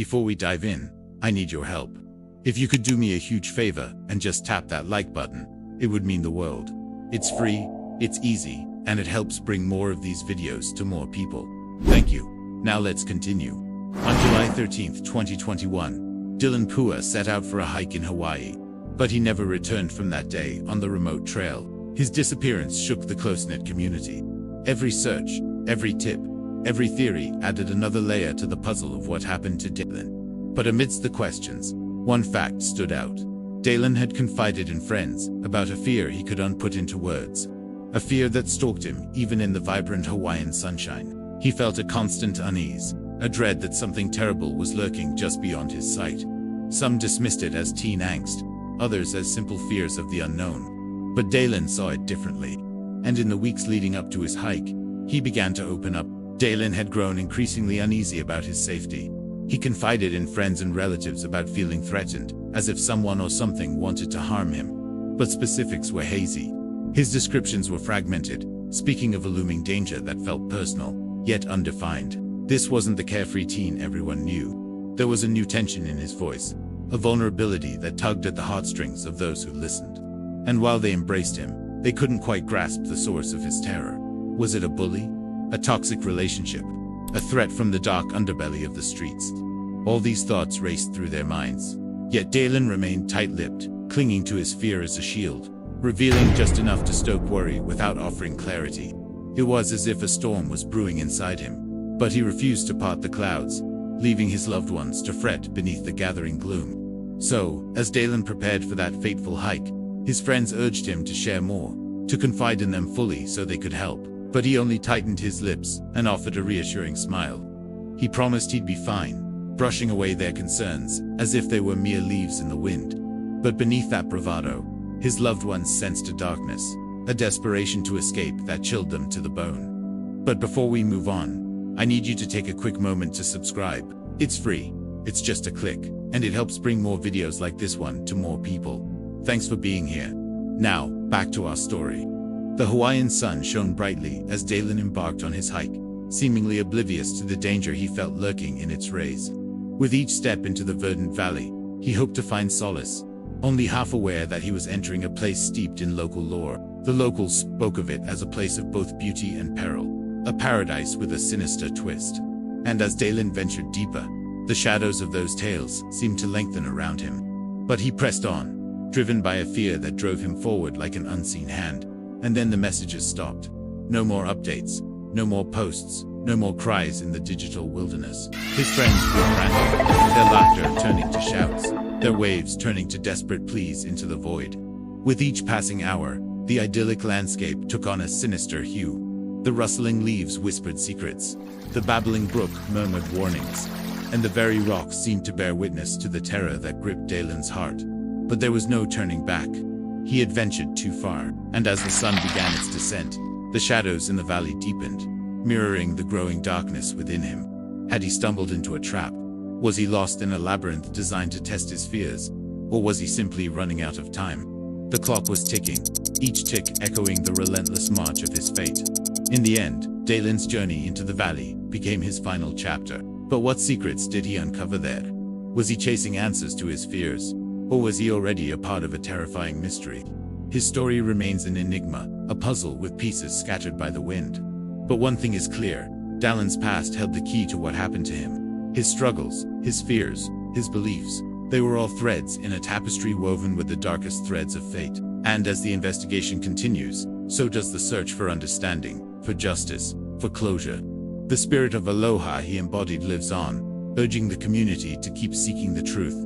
before we dive in, I need your help. If you could do me a huge favor and just tap that like button, it would mean the world. It's free, it's easy, and it helps bring more of these videos to more people. Thank you. Now let's continue. On July 13, 2021, Daylenn Pua set out for a hike in Hawaii, but he never returned from that day on the remote trail. His disappearance shook the close-knit community. Every search, every tip, every theory added another layer to the puzzle of what happened to Daylenn. But amidst the questions, one fact stood out. Daylenn had confided in friends about a fear he couldn't put into words. A fear that stalked him even in the vibrant Hawaiian sunshine. He felt a constant unease, a dread that something terrible was lurking just beyond his sight. Some dismissed it as teen angst, others as simple fears of the unknown. But Daylenn saw it differently. And in the weeks leading up to his hike, he began to open up. Daylenn had grown increasingly uneasy about his safety. He confided in friends and relatives about feeling threatened, as if someone or something wanted to harm him. But specifics were hazy. His descriptions were fragmented, speaking of a looming danger that felt personal, yet undefined. This wasn't the carefree teen everyone knew. There was a new tension in his voice, a vulnerability that tugged at the heartstrings of those who listened. And while they embraced him, they couldn't quite grasp the source of his terror. Was it a bully? A toxic relationship? A threat from the dark underbelly of the streets? All these thoughts raced through their minds. Yet Daylenn remained tight-lipped, clinging to his fear as a shield, revealing just enough to stoke worry without offering clarity. It was as if a storm was brewing inside him, but he refused to part the clouds, leaving his loved ones to fret beneath the gathering gloom. So, as Daylenn prepared for that fateful hike, his friends urged him to share more, to confide in them fully so they could help. But he only tightened his lips and offered a reassuring smile. He promised he'd be fine, brushing away their concerns as if they were mere leaves in the wind. But beneath that bravado, his loved ones sensed a darkness, a desperation to escape that chilled them to the bone. But before we move on, I need you to take a quick moment to subscribe. It's free, it's just a click, and it helps bring more videos like this one to more people. Thanks for being here. Now, back to our story. The Hawaiian sun shone brightly as Daylenn embarked on his hike, seemingly oblivious to the danger he felt lurking in its rays. With each step into the verdant valley, he hoped to find solace, only half aware that he was entering a place steeped in local lore. The locals spoke of it as a place of both beauty and peril, a paradise with a sinister twist. And as Daylenn ventured deeper, the shadows of those tales seemed to lengthen around him. But he pressed on, driven by a fear that drove him forward like an unseen hand. And then the messages stopped. No more updates, no more posts, no more cries in the digital wilderness. His friends grew frantic, their laughter turning to shouts, their waves turning to desperate pleas into the void. With each passing hour, the idyllic landscape took on a sinister hue. The rustling leaves whispered secrets, the babbling brook murmured warnings, and the very rocks seemed to bear witness to the terror that gripped Daylenn's heart. But there was no turning back. He had ventured too far, and as the sun began its descent, the shadows in the valley deepened, mirroring the growing darkness within him. Had he stumbled into a trap? Was he lost in a labyrinth designed to test his fears? Or was he simply running out of time? The clock was ticking, each tick echoing the relentless march of his fate. In the end, Daylenn's journey into the valley became his final chapter. But what secrets did he uncover there? Was he chasing answers to his fears? Or was he already a part of a terrifying mystery? His story remains an enigma, a puzzle with pieces scattered by the wind. But one thing is clear, Daylenn's past held the key to what happened to him. His struggles, his fears, his beliefs, they were all threads in a tapestry woven with the darkest threads of fate. And as the investigation continues, so does the search for understanding, for justice, for closure. The spirit of aloha he embodied lives on, urging the community to keep seeking the truth.